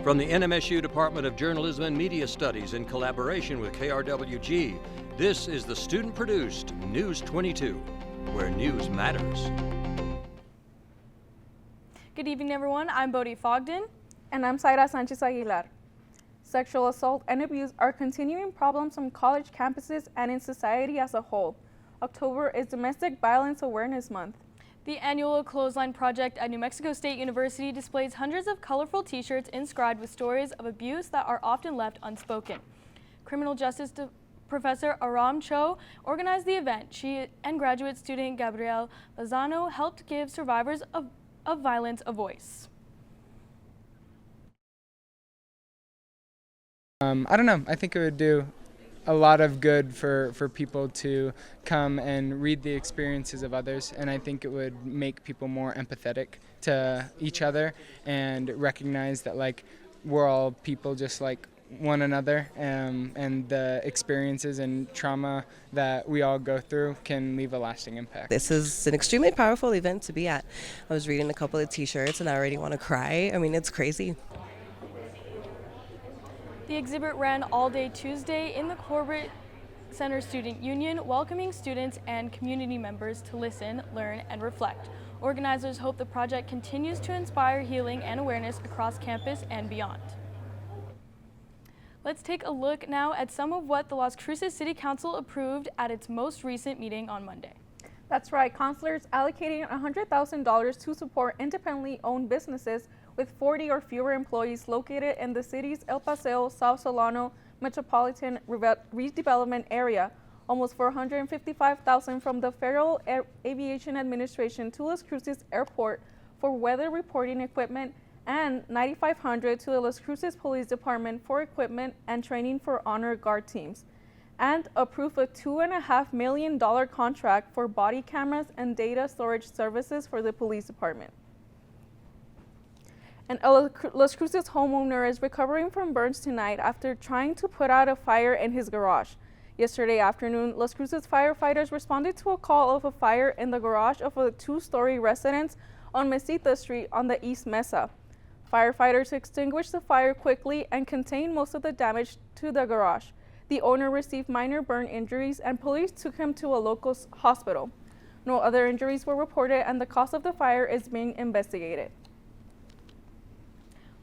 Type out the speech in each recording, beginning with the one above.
From the NMSU Department of Journalism and Media Studies in collaboration with KRWG, this is the student-produced News22, where news matters. Good evening, everyone. I'm Bodie Fogden. And I'm Zaira Sanchez Aguilar. Sexual assault and abuse are continuing problems on college campuses and in society as a whole. October is Domestic Violence Awareness Month. The annual Clothesline Project at New Mexico State University displays hundreds of colorful t-shirts inscribed with stories of abuse that are often left unspoken. Criminal Justice Professor Aram Cho organized the event. She and graduate student Gabrielle Lozano helped give survivors of violence a voice. I don't know. I think it would do a lot of good for people to come and read the experiences of others, and I think it would make people more empathetic to each other and recognize that like we're all people just like one another, and the experiences and trauma that we all go through can leave a lasting impact. This is an extremely powerful event to be at. I was reading a couple of t-shirts and I already want to cry. I mean, it's crazy. The exhibit ran all day Tuesday in the Corbett Center Student Union, welcoming students and community members to listen, learn, and reflect. Organizers hope the project continues to inspire healing and awareness across campus and beyond. Let's take a look now at some of what the Las Cruces City Council approved at its most recent meeting on Monday. That's right, councilors allocating $100,000 to support independently owned businesses with 40 or fewer employees located in the city's El Paseo, South Solano metropolitan redevelopment area. Almost $455,000 from the Federal Aviation Administration to Las Cruces Airport for weather reporting equipment, and $9,500 to the Las Cruces Police Department for equipment and training for honor guard teams, and approved a $2.5 million contract for body cameras and data storage services for the police department. An Las Cruces homeowner is recovering from burns tonight after trying to put out a fire in his garage. Yesterday afternoon, Las Cruces firefighters responded to a call of a fire in the garage of a two-story residence on Mesita Street on the East Mesa. Firefighters extinguished the fire quickly and contained most of the damage to the garage. The owner received minor burn injuries and police took him to a local hospital. No other injuries were reported and the cause of the fire is being investigated.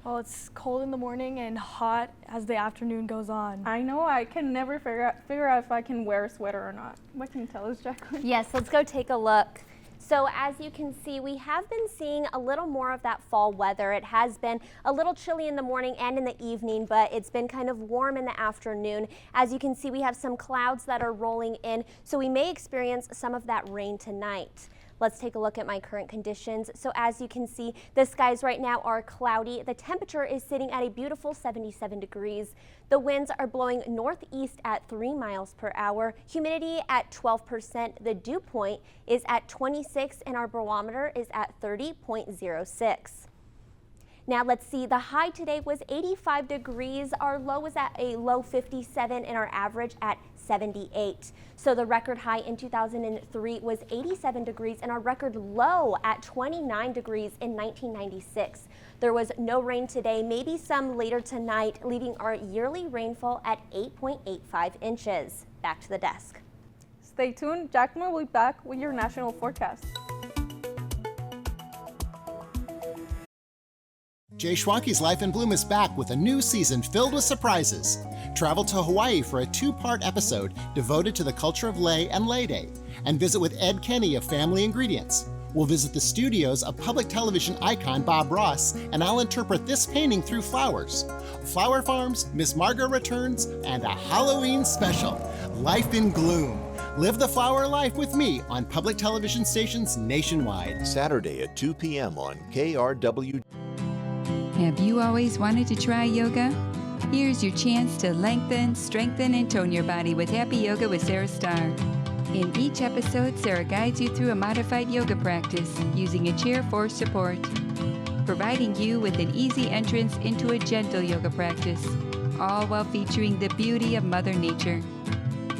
Well, it's cold in the morning and hot as the afternoon goes on. I know, I can never figure out if I can wear a sweater or not. What can you tell us, Jacqueline? Yes, let's go take a look. So as you can see, we have been seeing a little more of that fall weather. It has been a little chilly in the morning and in the evening, but it's been kind of warm in the afternoon. As you can see, we have some clouds that are rolling in, so we may experience some of that rain tonight. Let's take a look at my current conditions. So as you can see, the skies right now are cloudy. The temperature is sitting at a beautiful 77 degrees. The winds are blowing northeast at 3 miles per hour. Humidity at 12%. The dew point is at 26 and our barometer is at 30.06. Now let's see, the high today was 85 degrees. Our low was at a low 57 and our average at 78. So the record high in 2003 was 87 degrees and our record low at 29 degrees in 1996. There was no rain today, maybe some later tonight, leaving our yearly rainfall at 8.85 inches. Back to the desk. Stay tuned, Jacqueline will be back with your national forecast. Jay Schwanke's Life in Bloom is back with a new season filled with surprises. Travel to Hawaii for a 2-part episode devoted to the culture of lei and Lei Day, and visit with Ed Kenny of Family Ingredients. We'll visit the studios of public television icon Bob Ross, and I'll interpret this painting through flowers. Flower Farms, Miss Margot Returns, and a Halloween special, Life in Gloom. Live the flower life with me on public television stations nationwide. Saturday at 2 p.m. on KRWG. Have you always wanted to try yoga? Here's your chance to lengthen, strengthen, and tone your body with Happy Yoga with Sarah Starr. In each episode, Sarah guides you through a modified yoga practice using a chair for support, providing you with an easy entrance into a gentle yoga practice, all while featuring the beauty of Mother Nature.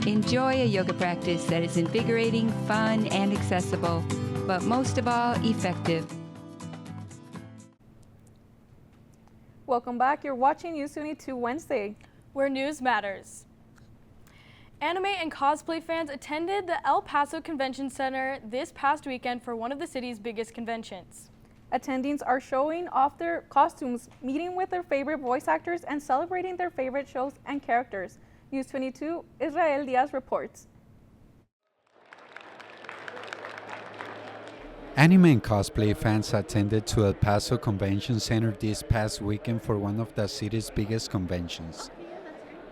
Enjoy a yoga practice that is invigorating, fun, and accessible, but most of all, effective. Welcome back. You're watching News 22 Wednesday, where news matters. Anime and cosplay fans attended the El Paso Convention Center this past weekend for one of the city's biggest conventions. Attendees are showing off their costumes, meeting with their favorite voice actors, and celebrating their favorite shows and characters. News 22, Israel Diaz reports. Anime and cosplay fans attended to El Paso Convention Center this past weekend for one of the city's biggest conventions.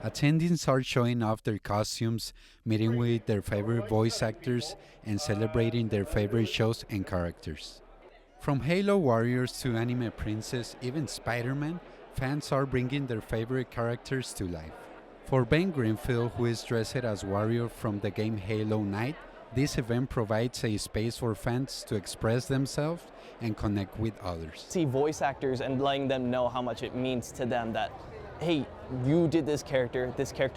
Attendees are showing off their costumes, meeting with their favorite voice actors, and celebrating their favorite shows and characters. From Halo Warriors to Anime Princess, even Spider-Man, fans are bringing their favorite characters to life. For Ben Greenfield, who is dressed as Warrior from the game Halo Knight, this event provides a space for fans to express themselves and connect with others. See voice actors and letting them know how much it means to them that, hey, you did this character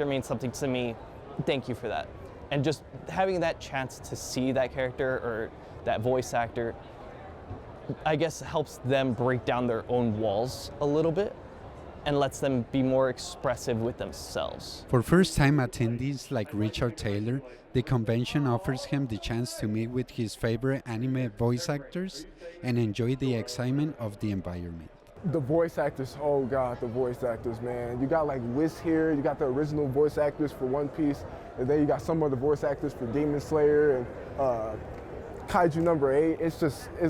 means something to me, thank you for that. And just having that chance to see that character or that voice actor, I guess helps them break down their own walls a little bit and lets them be more expressive with themselves. For first-time attendees like Richard Taylor, the convention offers him the chance to meet with his favorite anime voice actors and enjoy the excitement of the environment. The voice actors, oh God, the voice actors, man. You got like Wiz here, you got the original voice actors for One Piece, and then you got some of the voice actors for Demon Slayer and Kaiju number 8. It's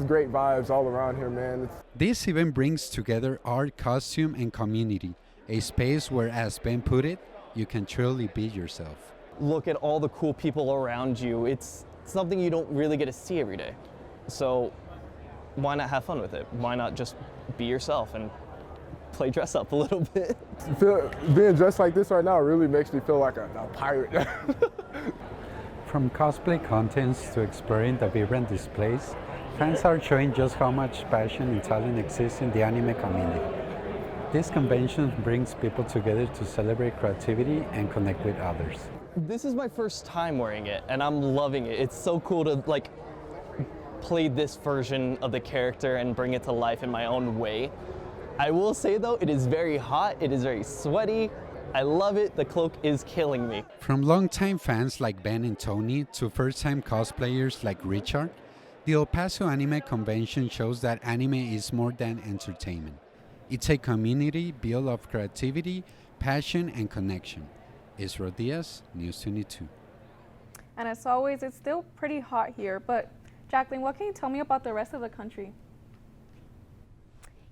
great vibes all around here, man. This event brings together art, costume, and community, a space where, as Ben put it, you can truly be yourself. Look at all the cool people around you. It's something you don't really get to see every day. So why not have fun with it? Why not just be yourself and play dress up a little bit? Being dressed like this right now really makes me feel like a pirate. From cosplay contents to exploring the vibrant displays, fans are showing just how much passion and talent exists in the anime community. This convention brings people together to celebrate creativity and connect with others. This is my first time wearing it, and I'm loving it. It's so cool to play this version of the character and bring it to life in my own way. I will say though, it is very hot, it is very sweaty. I love it, the cloak is killing me. From longtime fans like Ben and Tony to first-time cosplayers like Richard, the El Paso Anime Convention shows that anime is more than entertainment. It's a community built of creativity, passion, and connection. Israel Diaz, News 22. And as always, it's still pretty hot here, but Jacqueline, what can you tell me about the rest of the country?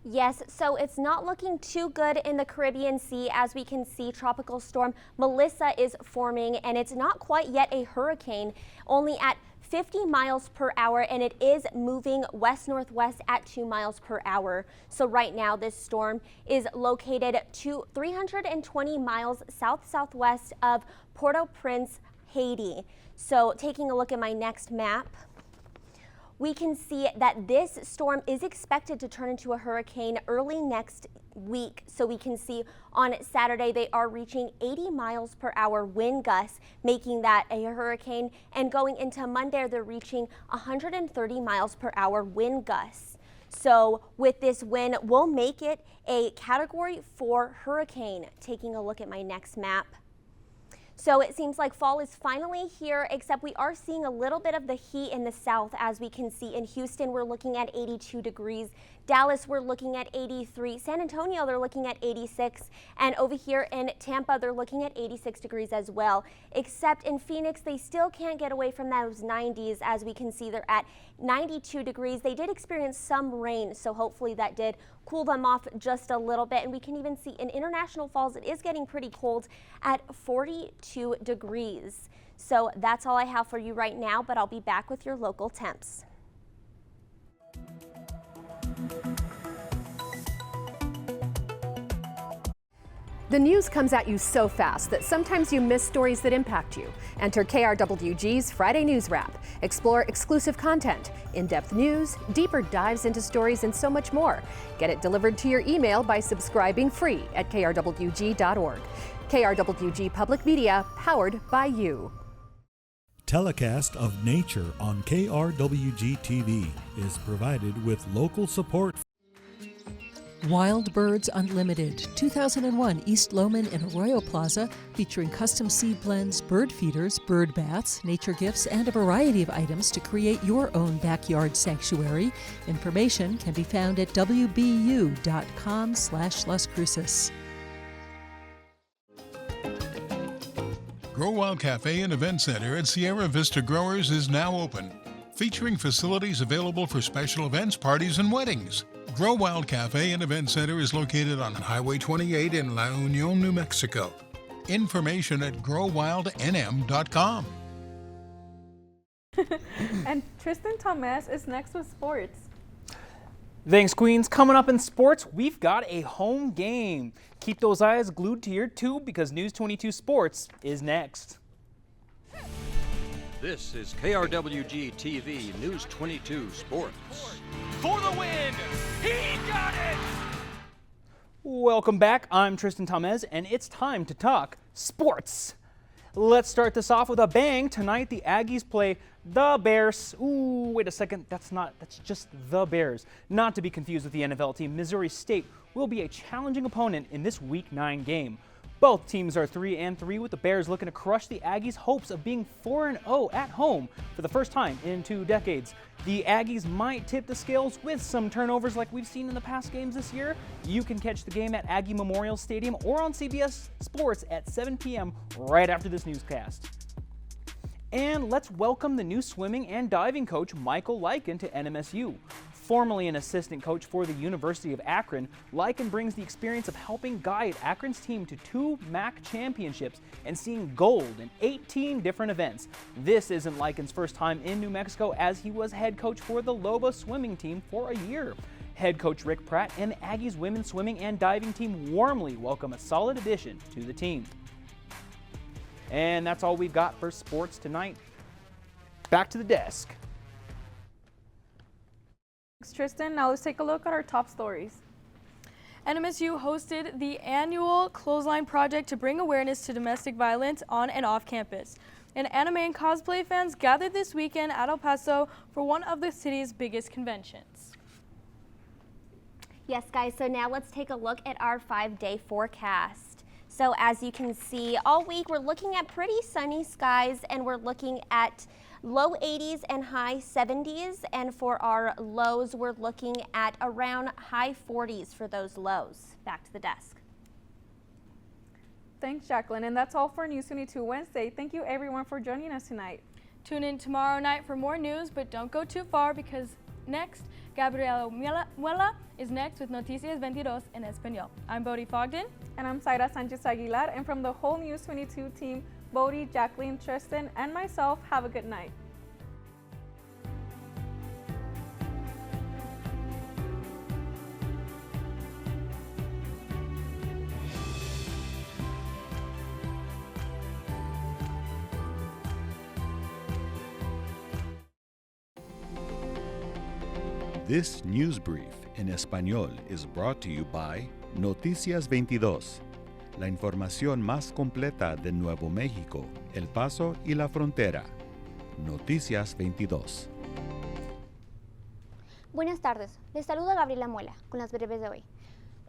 Yes, so it's not looking too good in the Caribbean Sea. As we can see, Tropical Storm Melissa is forming, and it's not quite yet a hurricane, only at 50 miles per hour, and it is moving west-northwest at 2 miles per hour. So right now, this storm is located to 320 miles south-southwest of Port-au-Prince, Haiti. So taking a look at my next map, we can see that this storm is expected to turn into a hurricane early next week. So we can see on Saturday they are reaching 80 miles per hour wind gusts, making that a hurricane. And going into Monday, they're reaching 130 miles per hour wind gusts. So with this wind, we'll make it a Category 4 hurricane. Taking a look at my next map. So it seems like fall is finally here, except we are seeing a little bit of the heat in the south. As we can see in Houston, we're looking at 82 degrees. Dallas, we're looking at 83. San Antonio, they're looking at 86. And over here in Tampa, they're looking at 86 degrees as well. Except in Phoenix, they still can't get away from those 90s. As we can see, they're at 92 degrees. They did experience some rain, so hopefully that did cool them off just a little bit. And we can even see in International Falls, it is getting pretty cold at 42 degrees. So that's all I have for you right now, but I'll be back with your local temps. The news comes at you so fast that sometimes you miss stories that impact you. Enter KRWG's Friday News Wrap. Explore exclusive content, in-depth news, deeper dives into stories, and so much more. Get it delivered to your email by subscribing free at krwg.org. KRWG Public Media, powered by you. Telecast of nature on KRWG-TV is provided with local support. Wild Birds Unlimited, 2001 East Lowman in Arroyo Plaza, featuring custom seed blends, bird feeders, bird baths, nature gifts, and a variety of items to create your own backyard sanctuary. Information can be found at wbu.com/Las Cruces. Grow Wild Cafe and Event Center at Sierra Vista Growers is now open, featuring facilities available for special events, parties, and weddings. Grow Wild Cafe and Event Center is located on Highway 28 in La Union, New Mexico. Information at growwildnm.com. And Tristan Thomas is next with sports. Thanks, Queens. Coming up in sports, we've got a home game. Keep those eyes glued to your tube because News22 Sports is next. This is KRWG-TV News 22 Sports. For the win! He got it! Welcome back. I'm Tristan Tamez, and it's time to talk sports. Let's start this off with a bang. Tonight, the Aggies play the Bears. Ooh, wait a second. That's just the Bears. Not to be confused with the NFL team, Missouri State will be a challenging opponent in this Week 9 game. Both teams are 3-3, with the Bears looking to crush the Aggies' hopes of being 4-0 at home for the first time in 2 decades. The Aggies might tip the scales with some turnovers like we've seen in the past games this year. You can catch the game at Aggie Memorial Stadium or on CBS Sports at 7 p.m. right after this newscast. And let's welcome the new swimming and diving coach, Michael Lycan, to NMSU. Formerly an assistant coach for the University of Akron, Lycan brings the experience of helping guide Akron's team to 2 MAC championships and seeing gold in 18 different events. This isn't Lycan's first time in New Mexico, as he was head coach for the Lobo swimming team for a year. Head coach Rick Pratt and the Aggies women's swimming and diving team warmly welcome a solid addition to the team. And that's all we've got for sports tonight. Back to the desk. Thanks, Tristan. Now let's take a look at our top stories. NMSU hosted the annual Clothesline Project to bring awareness to domestic violence on and off campus. And anime and cosplay fans gathered this weekend at El Paso for one of the city's biggest conventions. Yes, guys, so now let's take a look at our 5-day forecast. So as you can see, all week we're looking at pretty sunny skies, and we're looking at low 80s and high 70s, and for our lows, we're looking at around high 40s for those lows. Back to the desk. Thanks, Jacqueline, and that's all for News22 Wednesday. Thank you, everyone, for joining us tonight. Tune in tomorrow night for more news, but don't go too far because next, Gabriela Muela is next with Noticias 22 en Español. I'm Bodie Fogden. And I'm Zaira Sanchez Aguilar, and from the whole News22 team, Bodie, Jacqueline, Tristan, and myself, have a good night. This news brief en español is brought to you by Noticias 22, la información más completa de Nuevo México, El Paso y la frontera. Noticias 22. Buenas tardes, les saluda Gabriela Muela con las breves de hoy.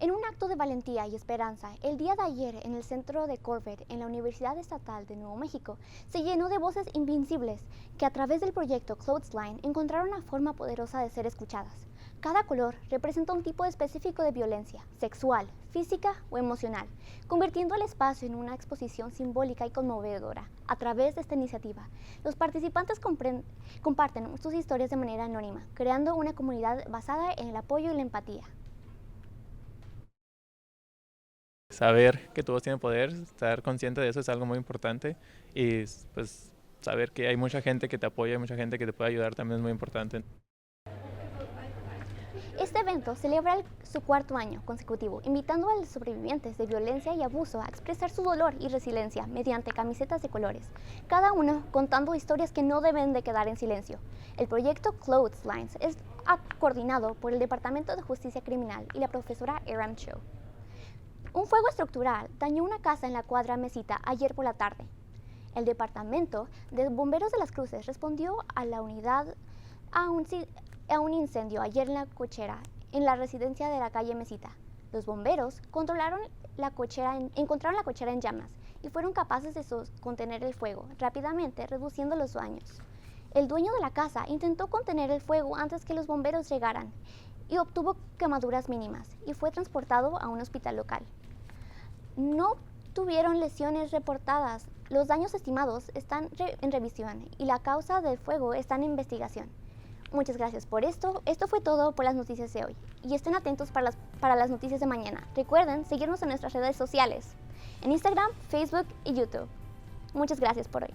En un acto de valentía y esperanza, el día de ayer en el centro de Corvette, en la Universidad Estatal de Nuevo México, se llenó de voces invencibles que a través del proyecto Clothesline encontraron una forma poderosa de ser escuchadas. Cada color representa un tipo específico de violencia, sexual, física o emocional, convirtiendo el espacio en una exposición simbólica y conmovedora. A través de esta iniciativa, los participantes comparten sus historias de manera anónima, creando una comunidad basada en el apoyo y la empatía. Saber que todos tienen poder, estar consciente de eso es algo muy importante, y pues saber que hay mucha gente que te apoya, mucha gente que te puede ayudar también es muy importante. Este evento celebra su 4º año consecutivo, invitando a los sobrevivientes de violencia y abuso a expresar su dolor y resiliencia mediante camisetas de colores, cada uno contando historias que no deben de quedar en silencio. El proyecto Clotheslines es coordinado por el Departamento de Justicia Criminal y la profesora Aram Cho. Un fuego estructural dañó una casa en la cuadra Mesita ayer por la tarde. El Departamento de Bomberos de las Cruces respondió a la unidad a un incendio ayer en la cochera en la residencia de la calle Mesita. Los bomberos encontraron la cochera en llamas y fueron capaces de contener el fuego, rápidamente reduciendo los daños. El dueño de la casa intentó contener el fuego antes que los bomberos llegaran y obtuvo quemaduras mínimas y fue transportado a un hospital local. No tuvieron lesiones reportadas. Los daños estimados están en revisión y la causa del fuego está en investigación. Muchas gracias por esto. Esto fue todo por las noticias de hoy. Y estén atentos para las noticias de mañana. Recuerden seguirnos en nuestras redes sociales, en Instagram, Facebook y YouTube. Muchas gracias por hoy.